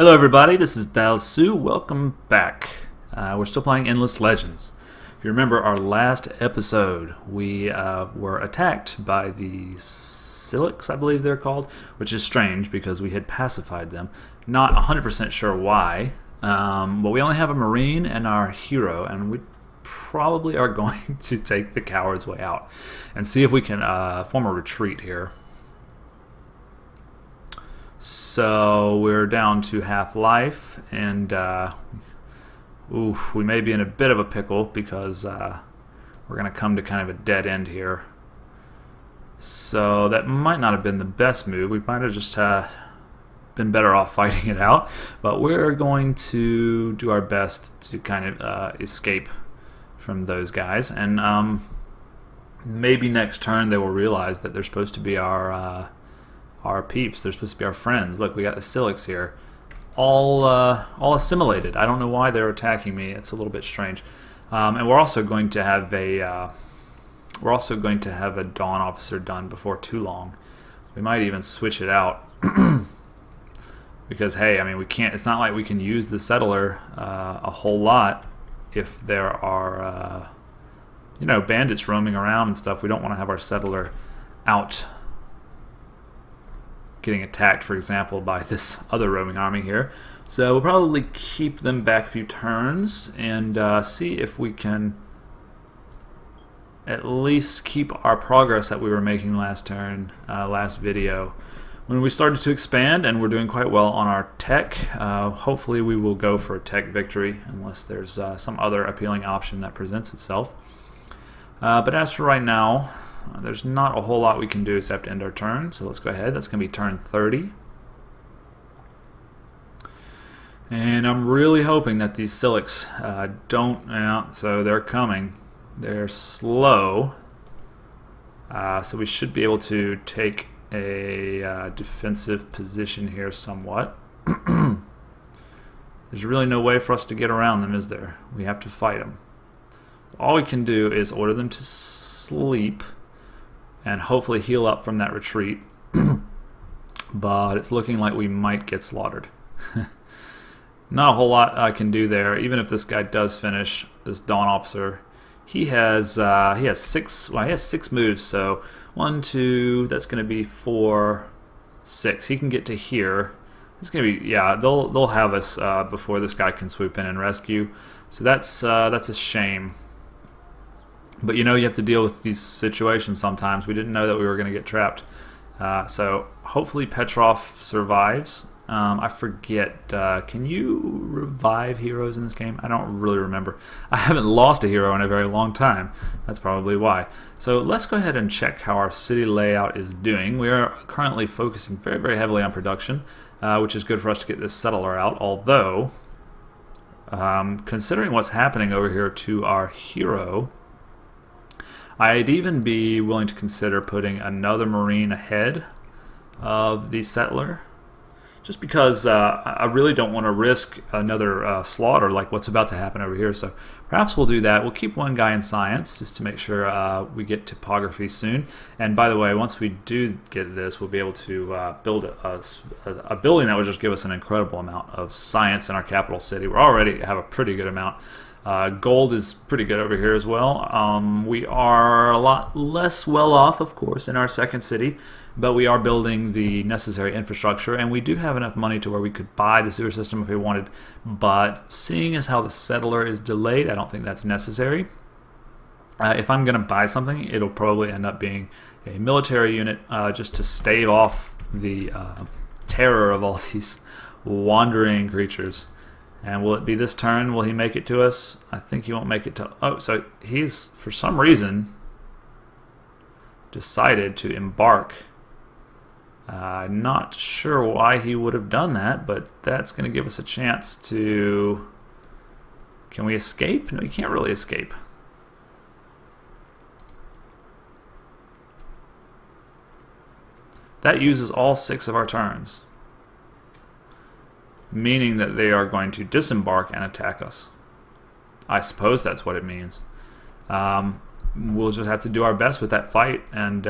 Hello everybody, this is Dalsu. Welcome back. We're still playing Endless Legends. If you remember our last episode, we were attacked by the Silix, I believe they're called, which is strange because we had pacified them. Not 100% sure why, but we only have a Marine and our hero, and we probably are going to take the coward's way out and see if we can form a retreat here. So we're down to half life, and we may be in a bit of a pickle because we're going to come to kind of a dead end here. So that might not have been the best move. We might have just been better off fighting it out, but we're going to do our best to kind of escape from those guys, and maybe next turn they will realize that they're supposed to be our peeps. They're supposed to be our friends. Look, we got the Silix here, all assimilated. I don't know why they're attacking me. It's a little bit strange. And we're also going to have a Dawn Officer done before too long. We might even switch it out because hey, I mean, we can't. It's not like we can use the settler a whole lot if there are bandits roaming around and stuff. We don't want to have our settler out getting attacked, for example, by this other roaming army here. So we'll probably keep them back a few turns and see if we can at least keep our progress that we were making last turn, last video. When we started to expand, and we're doing quite well on our tech, hopefully we will go for a tech victory unless there's some other appealing option that presents itself. But as for right now, there's not a whole lot we can do except end our turn, so let's go ahead. That's going to be turn 30. And I'm really hoping that these Silix don't... so they're coming. They're slow. So we should be able to take a defensive position here somewhat. There's really no way for us to get around them, is there? We have to fight them. All we can do is order them to sleep and hopefully heal up from that retreat. But it's looking like we might get slaughtered. Not a whole lot I can do there. Even if this guy does finish, this Dawn Officer, he has six moves. So 1, 2, that's going to be 4, 6. He can get to here. It's going to be they'll have us before this guy can swoop in and rescue. So that's a shame. But you have to deal with these situations sometimes. We didn't know that we were going to get trapped. So hopefully Petrov survives. I forget, can you revive heroes in this game? I don't really remember. I haven't lost a hero in a very long time. That's probably why. So let's go ahead and check how our city layout is doing. We are currently focusing very, very heavily on production, which is good for us to get this settler out. Although, considering what's happening over here to our hero, I'd even be willing to consider putting another Marine ahead of the settler, just because I really don't want to risk another slaughter like what's about to happen over here. So perhaps we'll do that. We'll keep one guy in science just to make sure we get topography soon. And by the way, once we do get this, we'll be able to build a building that will just give us an incredible amount of science in our capital city. We already have a pretty good amount. Gold is pretty good over here as well. We are a lot less well off, of course, in our second city, but we are building the necessary infrastructure, and we do have enough money to where we could buy the sewer system if we wanted. But seeing as how the settler is delayed, I don't think that's necessary. If I'm going to buy something, it'll probably end up being a military unit just to stave off the terror of all these wandering creatures. And will it be this turn? Will he make it to us? I think he won't make it to... Oh, so he's, for some reason, decided to embark. I'm not sure why he would have done that, but that's going to give us a chance to... Can we escape? No, we can't really escape. That uses all 6 of our turns, meaning that they are going to disembark and attack us. I suppose that's what it means. We'll just have to do our best with that fight and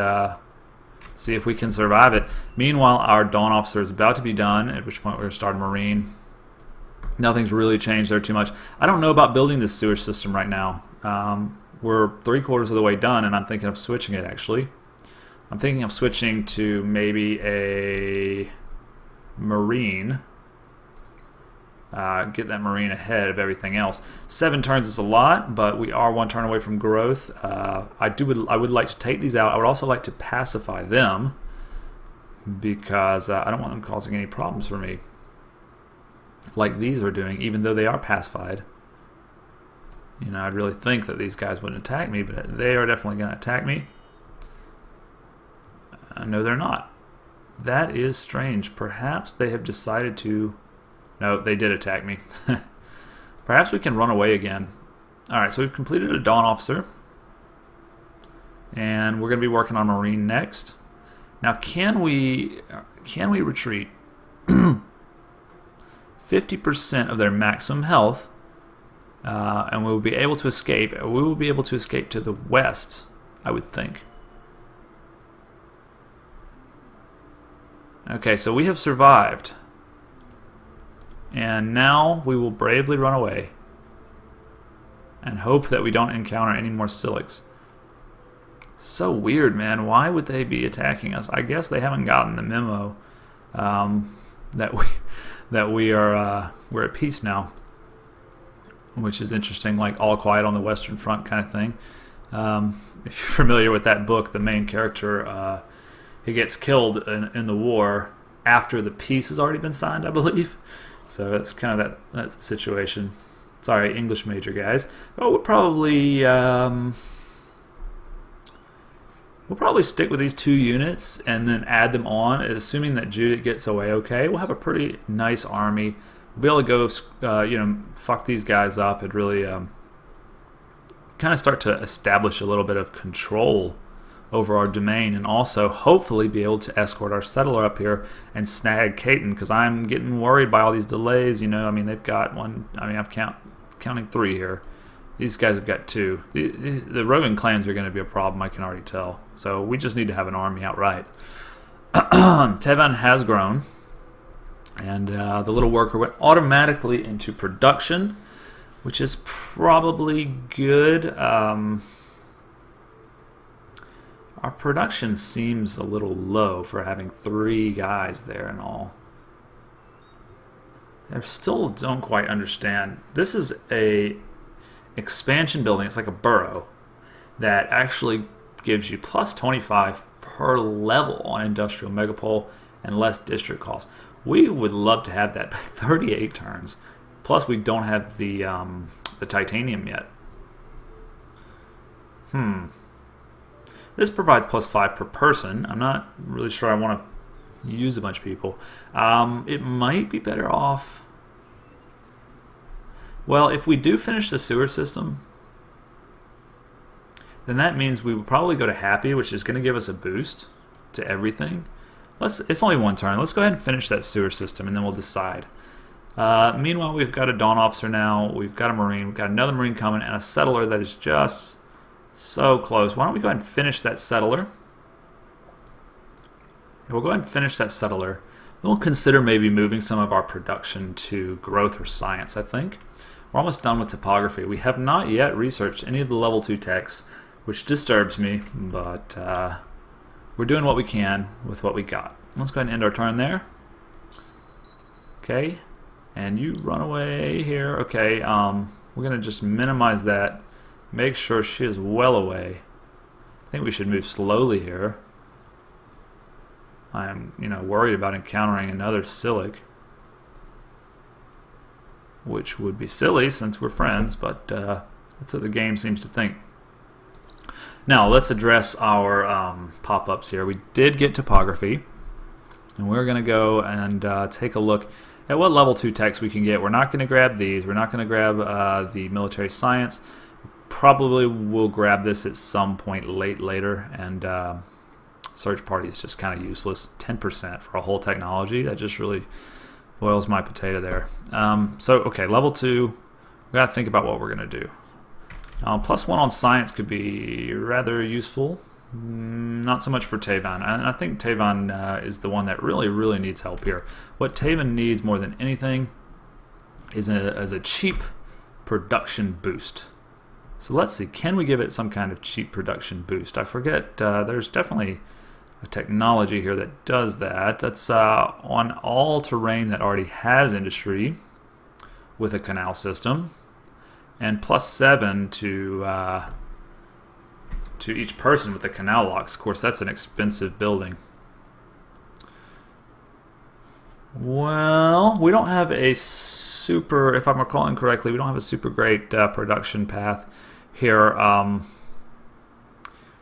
see if we can survive it. Meanwhile, our Dawn Officer is about to be done, at which point we're going to start a Marine. Nothing's really changed there too much. I don't know about building this sewer system right now. We're 3/4 of the way done, and I'm thinking of switching it, actually. I'm thinking of switching to maybe a marine. Get that marine ahead of everything else. 7 turns is a lot, but we are 1 turn away from growth. I would like to take these out. I would also like to pacify them, because I don't want them causing any problems for me, like these are doing, even though they are pacified. You know, I'd really think that these guys wouldn't attack me, but they are definitely going to attack me. No, they're not. That is strange. Perhaps they have decided to... No, they did attack me. Perhaps we can run away again. Alright, so we've completed a Dawn Officer. And we're going to be working on Marine next. Now, can we retreat? 50% of their maximum health, and we will be able to escape. We will be able to escape to the west, I would think. Okay, so we have survived. And now we will bravely run away and hope that we don't encounter any more Silics. So weird, man. Why would they be attacking us? I guess they haven't gotten the memo that we're at peace now, which is interesting. Like all quiet on the Western Front kind of thing. If you're familiar with that book, the main character he gets killed in the war after the peace has already been signed, I believe. So that's kind of that situation. Sorry, English major guys. Oh, we'll probably stick with these 2 units and then add them on, assuming that Judith gets away okay. We'll have a pretty nice army. We'll be able to go, fuck these guys up and really kind of start to establish a little bit of control over our domain, and also hopefully be able to escort our settler up here and snag Caton, because I'm getting worried by all these delays. You know, I mean, they've got one. I mean, I'm counting 3 here. These guys have got 2. The Roving clans are going to be a problem, I can already tell. So we just need to have an army outright. Tevan has grown, and the little worker went automatically into production, which is probably good. Our production seems a little low for having 3 guys there and all. I still don't quite understand. This is a expansion building. It's like a burrow that actually gives you plus 25 per level on industrial megapole and less district costs. We would love to have that, but 38 turns. Plus, we don't have the titanium yet. This provides plus 5 per person. I'm not really sure I want to use a bunch of people. It might be better off... Well, if we do finish the sewer system, then that means we will probably go to happy, which is going to give us a boost to everything. It's only 1 turn. Let's go ahead and finish that sewer system, and then we'll decide. Meanwhile, we've got a Dawn Officer now. We've got a Marine. We've got another Marine coming, and a settler that is just... so close. Why don't we go ahead and finish that settler? We'll go ahead and finish that settler. Then we'll consider maybe moving some of our production to growth or science, I think. We're almost done with topography. We have not yet researched any of the level 2 techs, which disturbs me, but we're doing what we can with what we got. Let's go ahead and end our turn there. Okay, and you run away here. Okay, we're going to just minimize that. Make sure she is well away. I think we should move slowly here. I'm, worried about encountering another Silic, which would be silly since we're friends, but that's what the game seems to think. Now, let's address our pop-ups here. We did get topography, and we're going to go and take a look at what level 2 techs we can get. We're not going to grab these. We're not going to grab the military science. Probably will grab this at some point later, and search party is just kind of useless. 10% for a whole technology, that just really boils my potato there. Okay, level 2, we got to think about what we're going to do. +1 on science could be rather useful. Not so much for Tevan, and I think Tevan is the one that really needs help here. What Tevan needs more than anything is a cheap production boost. So let's see, can we give it some kind of cheap production boost? I forget, there's definitely a technology here that does that. That's on all terrain that already has industry with a canal system, and +7 to each person with the canal locks. Of course, that's an expensive building. Well, we don't have a super, if I'm recalling correctly, we don't have a super great production path here.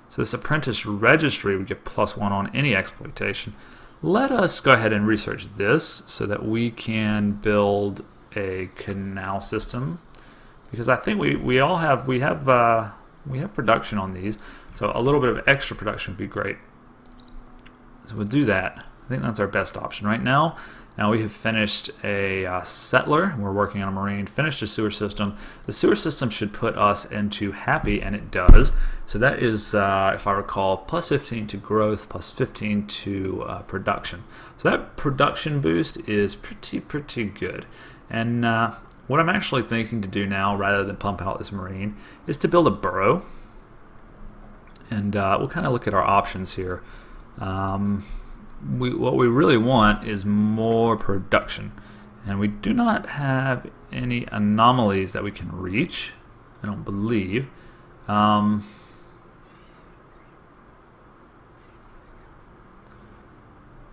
So this apprentice registry would give +1 on any exploitation. Let us go ahead and research this so that we can build a canal system, because I think we have production on these, so a little bit of extra production would be great. So we'll do that. I think that's our best option right now. Now we have finished a settler. We're working on a marine. Finished a sewer system. The sewer system should put us into happy, and it does. So that is, if I recall, +15 to growth, +15 to production. So that production boost is pretty good. And what I'm actually thinking to do now, rather than pump out this marine, is to build a burrow. And we'll kind of look at our options here. What we really want is more production, and we do not have any anomalies that we can reach, I don't believe.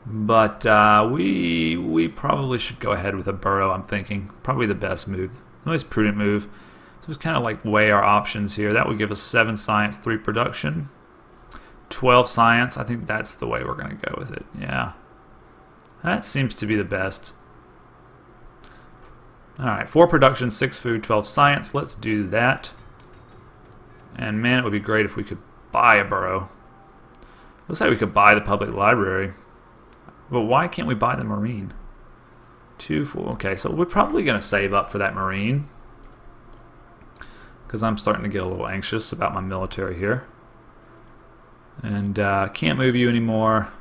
But we probably should go ahead with a burrow, I'm thinking. Probably the best move, the most prudent move. So it's kind of like weigh our options here. That would give us 7 science, 3 production. 12 science. I think that's the way we're going to go with it. Yeah. That seems to be the best. Alright, 4 production, 6 food, 12 science. Let's do that. And man, it would be great if we could buy a burrow. Looks like we could buy the public library. But why can't we buy the marine? 2, 4. Okay, so we're probably going to save up for that marine, because I'm starting to get a little anxious about my military here. And can't move you anymore.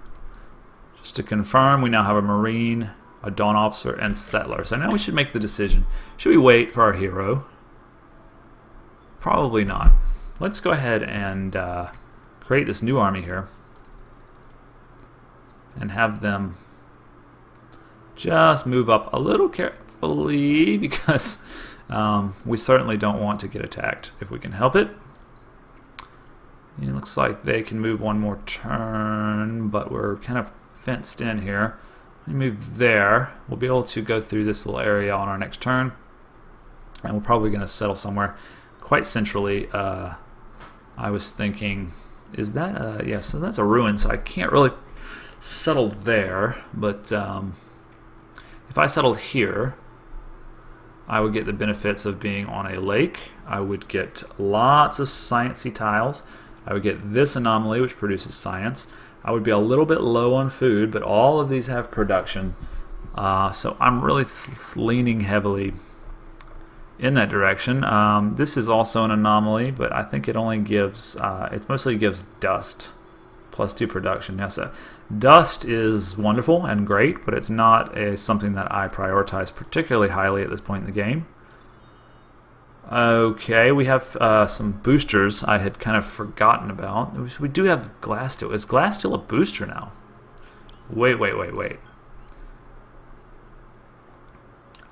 Just to confirm, we now have a marine, a dawn officer, and settler. So now we should make the decision. Should we wait for our hero? Probably not. Let's go ahead and create this new army here and have them just move up a little carefully, because we certainly don't want to get attacked if we can help it. It looks like they can move one more turn, but we're kind of fenced in here. We move there. We'll be able to go through this little area on our next turn, and we're probably going to settle somewhere quite centrally. I was thinking, is that yeah, so that's a ruin, so I can't really settle there, but if I settled here, I would get the benefits of being on a lake. I would get lots of sciencey tiles. I would get this anomaly, which produces science. I would be a little bit low on food, but all of these have production. So I'm really leaning heavily in that direction. This is also an anomaly, but I think it only gives, it mostly gives dust, +2 production. Yes, dust is wonderful and great, but it's not something that I prioritize particularly highly at this point in the game. Okay, we have some boosters I had kind of forgotten about. We do have glass steel. Is glass steel a booster now? Wait.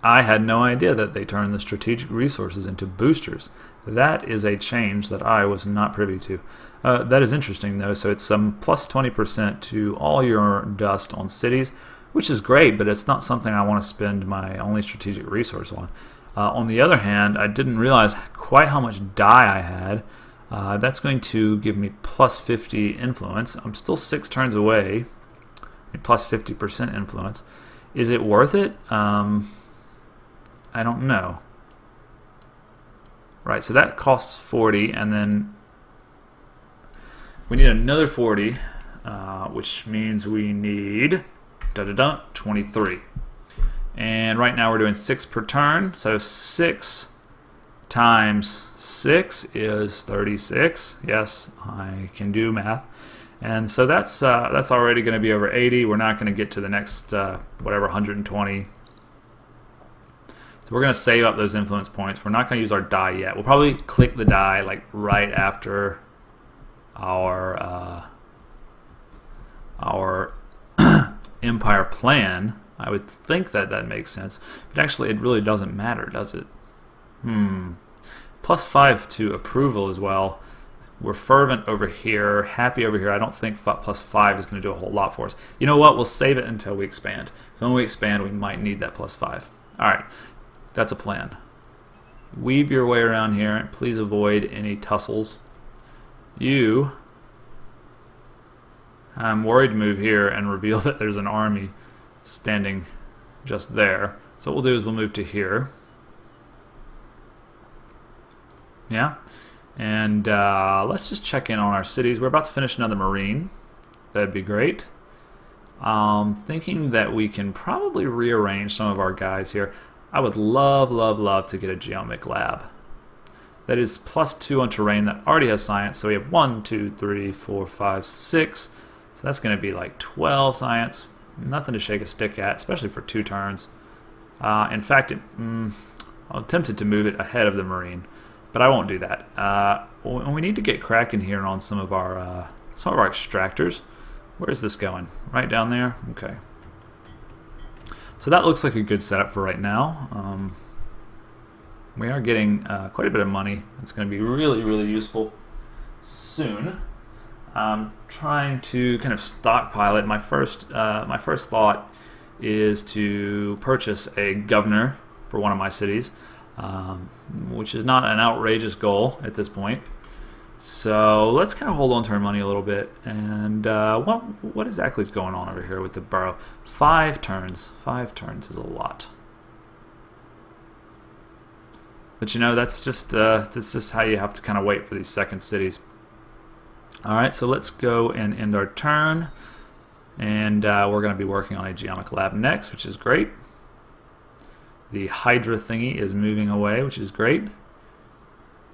I had no idea that they turned the strategic resources into boosters. That is a change that I was not privy to. That is interesting, though. So it's some +20% to all your dust on cities, which is great, but it's not something I want to spend my only strategic resource on. On the other hand, I didn't realize quite how much dye I had. That's going to give me +50 influence. I'm still 6 turns away, +50% influence. Is it worth it? I don't know. Right, so that costs 40, and then we need another 40, which means we need 23. And right now we're doing 6 per turn, so 6 times 6 is 36. Yes, I can do math. And so that's already going to be over 80. We're not going to get to the next whatever 120. So we're going to save up those influence points. We're not going to use our die yet. We'll probably click the die like right after our empire plan. I would think that that makes sense, but actually it really doesn't matter, does it? +5 to approval as well. We're fervent over here, happy over here. I don't think +5 is going to do a whole lot for us. You know what? We'll save it until we expand. So when we expand, we might need that +5. All right, that's a plan. Weave your way around here, and please avoid any tussles. I'm worried to move here and reveal that there's an army standing just there. So what we'll do is we'll move to here. Yeah, and let's just check in on our cities. We're about to finish another marine. That'd be great. Thinking that we can probably rearrange some of our guys here. I would love, love, love to get a geomic lab. That is +2 on terrain that already has science. So we have 1, 2, 3, 4, 5, 6. So that's going to be like 12 science. Nothing to shake a stick at, especially for 2 turns. In fact, I'm tempted to move it ahead of the marine, but I won't do that. We need to get cracking here on some of our extractors. Where is this going? Right down there? Okay. So that looks like a good setup for right now. We are getting quite a bit of money. It's going to be really, really useful soon. I'm trying to kind of stockpile it. My first thought is to purchase a governor for one of my cities, which is not an outrageous goal at this point. So let's kind of hold on to our money a little bit. And what exactly is going on over here with the borough? 5 turns. 5 turns is a lot. But you know, that's just how you have to kind of wait for these second cities. Alright, so let's go and end our turn. And we're going to be working on a geomic lab next, which is great. The hydra thingy is moving away, which is great.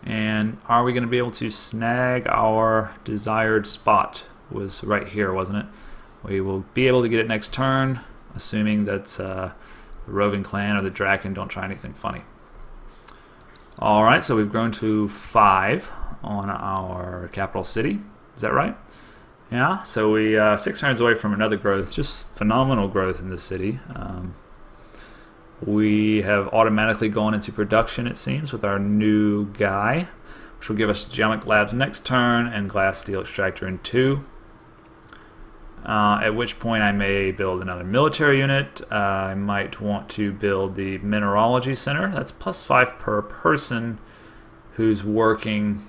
And are we going to be able to snag our desired spot? It was right here, wasn't it? We will be able to get it next turn, assuming that the Roving clan or the Draken don't try anything funny. Alright, so we've grown to 5 on our capital city. Is that right? Yeah, so we 6 turns away from another growth. Just phenomenal growth in this city. We have automatically gone into production, it seems, with our new guy, which will give us geomic labs next turn and glass steel extractor in 2. At which point I may build another military unit. I might want to build the mineralogy center. That's +5 per person who's working.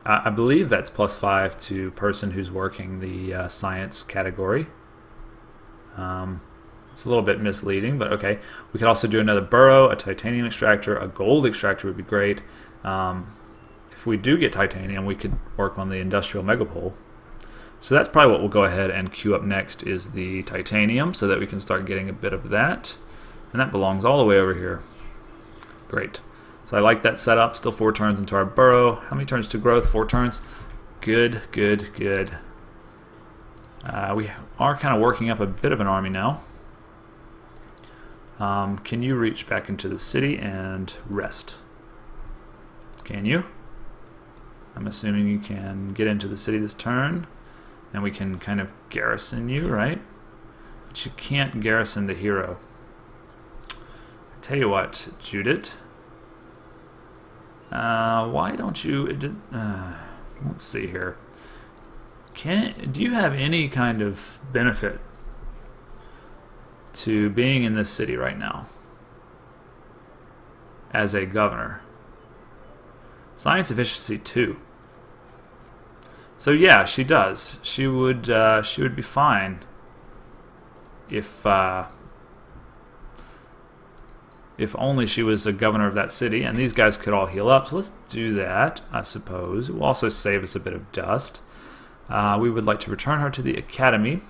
I believe that's +5 to person who's working the science category. It's a little bit misleading, but okay. We could also do another burrow, a titanium extractor, a gold extractor would be great. If we do get titanium, we could work on the industrial megapole. So that's probably what we'll go ahead and queue up next is the titanium so that we can start getting a bit of that. And that belongs all the way over here. Great. So I like that setup. Still 4 turns into our burrow. How many turns to growth? 4 turns. Good, good, good. We are kind of working up a bit of an army now. Can you reach back into the city and rest? Can you? I'm assuming you can get into the city this turn. And we can kind of garrison you, right? But you can't garrison the hero. I tell you what, Judith. Why don't you... let's see here. Do you have any kind of benefit to being in this city right now as a governor? Science efficiency 2. So yeah, she does. She would be fine if only she was a governor of that city, and these guys could all heal up. So let's do that, I suppose. It will also save us a bit of dust. We would like to return her to the academy,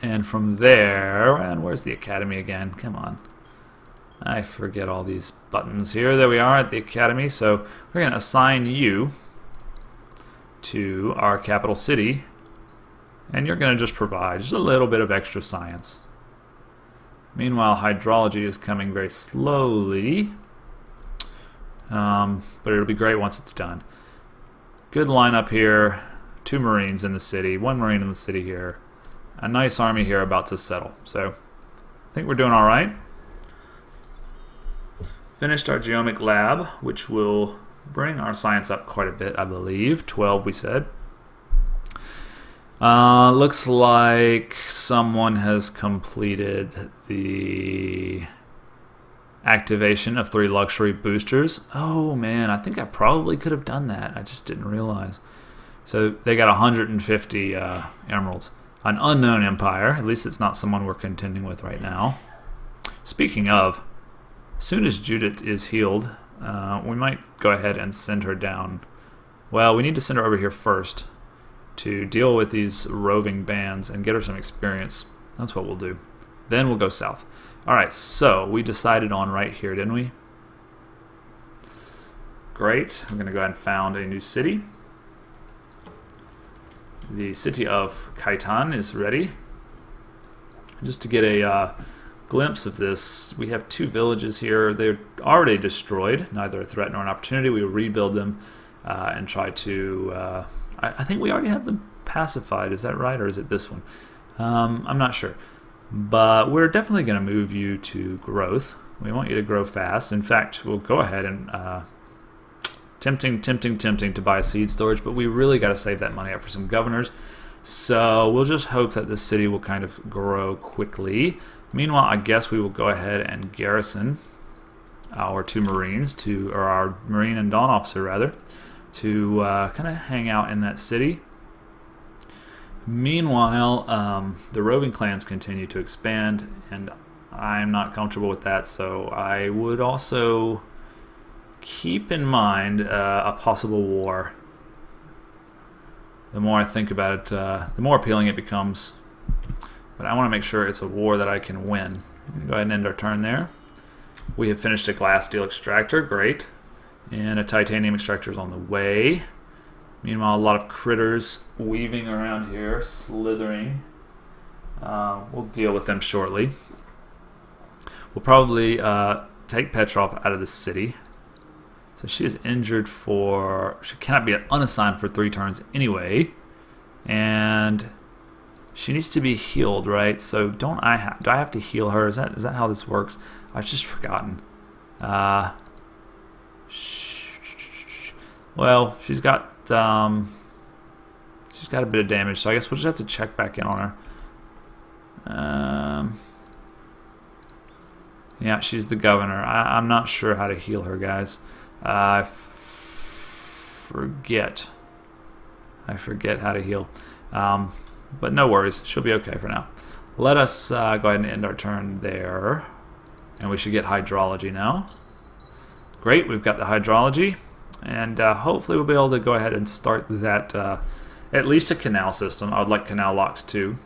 and from there, and where's the academy again? Come on. I forget all these buttons here. There we are at the academy. So we're going to assign you to our capital city, and you're going to just provide just a little bit of extra science. Meanwhile, hydrology is coming very slowly, but it'll be great once it's done. Good lineup here. 2 Marines in the city, 1 Marine in the city here. A nice army here about to settle. So I think we're doing all right. Finished our geomic lab, which will bring our science up quite a bit, I believe. 12 we said. Looks like someone has completed the activation of 3 luxury boosters. Oh man, I think I probably could have done that. I just didn't realize. So they got 150 emeralds. An unknown empire. At least it's not someone we're contending with right now. Speaking of, as soon as Judith is healed, we might go ahead and send her down. Well, we need to send her over here first to deal with these roving bands and get her some experience. That's what we'll do. Then we'll go south. Alright, so we decided on right here, didn't we? Great. I'm going to go ahead and found a new city. The city of Kaitan is ready. Just to get a glimpse of this, we have 2 villages here. They're already destroyed, neither a threat nor an opportunity. We will rebuild them and try to... I think we already have them pacified. Is that right, or is it this one? I'm not sure. But we're definitely going to move you to growth. We want you to grow fast. In fact, we'll go ahead and... tempting to buy seed storage, but we really got to save that money up for some governors. So we'll just hope that this city will kind of grow quickly. Meanwhile, I guess we will go ahead and garrison our 2 Marines, or our Marine and Dawn officer rather, to kind of hang out in that city. Meanwhile, the roving clans continue to expand, and I'm not comfortable with that, so I would also keep in mind a possible war. The more I think about it, the more appealing it becomes. But I want to make sure it's a war that I can win. Go ahead and end our turn there. We have finished a glass steel extractor, great. And a titanium extractor is on the way. Meanwhile, a lot of critters weaving around here, slithering. We'll deal with them shortly. We'll probably take Petrov out of the city. So she is injured for... She cannot be unassigned for 3 turns anyway. And she needs to be healed, right? So do I have to heal her? Is that how this works? I've just forgotten. Well, she's got a bit of damage, so I guess we'll just have to check back in on her. Yeah, she's the governor. I'm not sure how to heal her, guys. I forget how to heal. But no worries, she'll be okay for now. Let us go ahead and end our turn there. And we should get hydrology now. Great, we've got the hydrology. And hopefully we'll be able to go ahead and start that, at least a canal system. I would like canal locks too.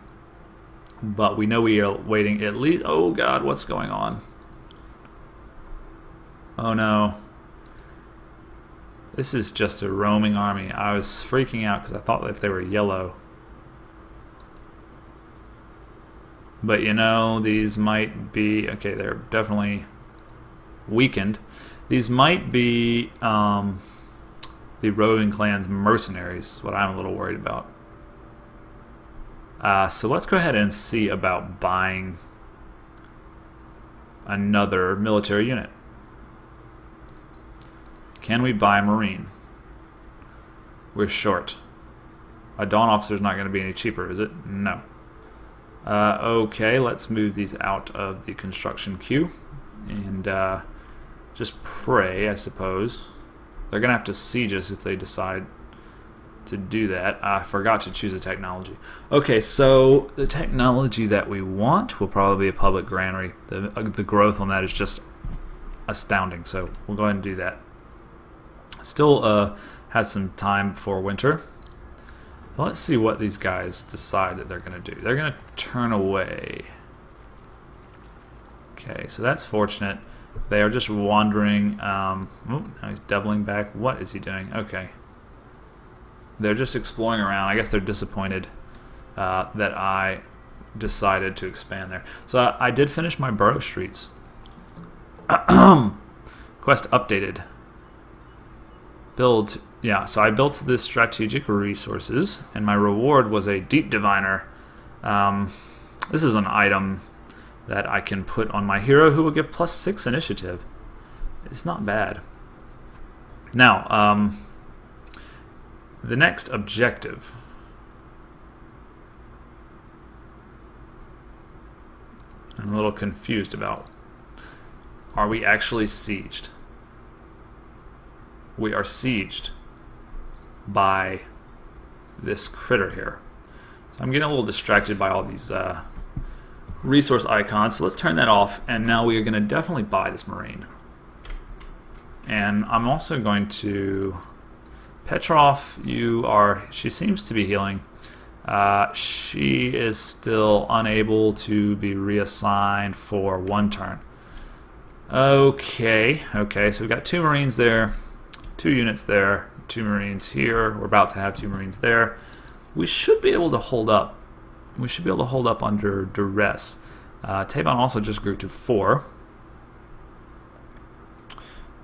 But we know we are waiting at least... Oh god, what's going on? Oh no. This is just a roaming army. I was freaking out because I thought that they were yellow. But you know, these might be... Okay, they're definitely weakened. These might be the Roving clan's mercenaries, is what I'm a little worried about. So let's go ahead and see about buying another military unit. Can we buy a Marine? We're short. A Dawn officer is not going to be any cheaper, is it? No. Okay, let's move these out of the construction queue and just pray, I suppose. They're going to have to siege us if they decide to do that. I forgot to choose a technology. Okay, so the technology that we want will probably be a public granary. The growth on that is just astounding, so we'll go ahead and do that. Still has some time before winter. Let's see what these guys decide that they're going to do. They're going to turn away. Okay, so that's fortunate. They are just wandering. Oh, now he's doubling back. What is he doing? Okay. They're just exploring around. I guess they're disappointed that I decided to expand there. So I did finish my borough streets. Quest updated. Build. Yeah, so I built the strategic resources, and my reward was a deep diviner. This is an item that I can put on my hero who will give +6 initiative. It's not bad. Now, the next objective. I'm a little confused about. Are we actually sieged? We are sieged by this critter here. So I'm getting a little distracted by all these resource icons. So let's turn that off, and now we are going to definitely buy this marine. And I'm also going to Petrov. She seems to be healing. She is still unable to be reassigned for 1 turn. Okay, so we've got 2 marines there, 2 units there, 2 marines here. We're about to have 2 marines there. We should be able to hold up. We should be able to hold up under duress. Tavon also just grew to 4.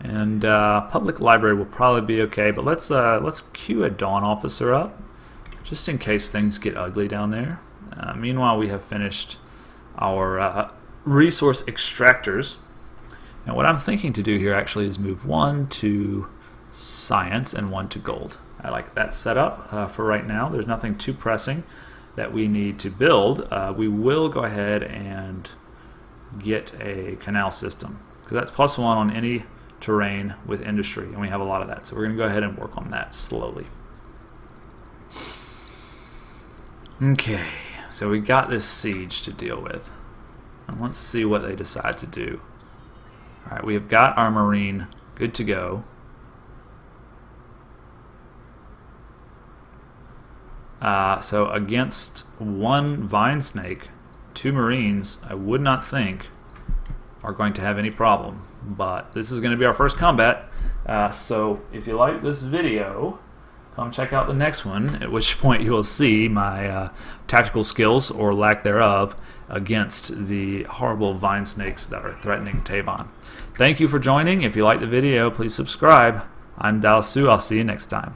And public library will probably be okay, but let's queue a Dawn officer up, just in case things get ugly down there. Meanwhile, we have finished our resource extractors. And what I'm thinking to do here actually is move 1 to science and 1 to gold. I like that setup for right now. There's nothing too pressing that we need to build. We will go ahead and get a canal system, because that's +1 on any terrain with industry, and we have a lot of that. So we're going to go ahead and work on that slowly. Okay, so we got this siege to deal with. And let's see what they decide to do. Alright, we have got our marine good to go. So against 1 vine snake, 2 marines, I would not think are going to have any problem. But this is going to be our first combat. So if you like this video, come check out the next one, at which point you will see my tactical skills, or lack thereof, against the horrible vine snakes that are threatening Tavon. Thank you for joining. If you like the video, please subscribe. I'm Dalsu. I'll see you next time.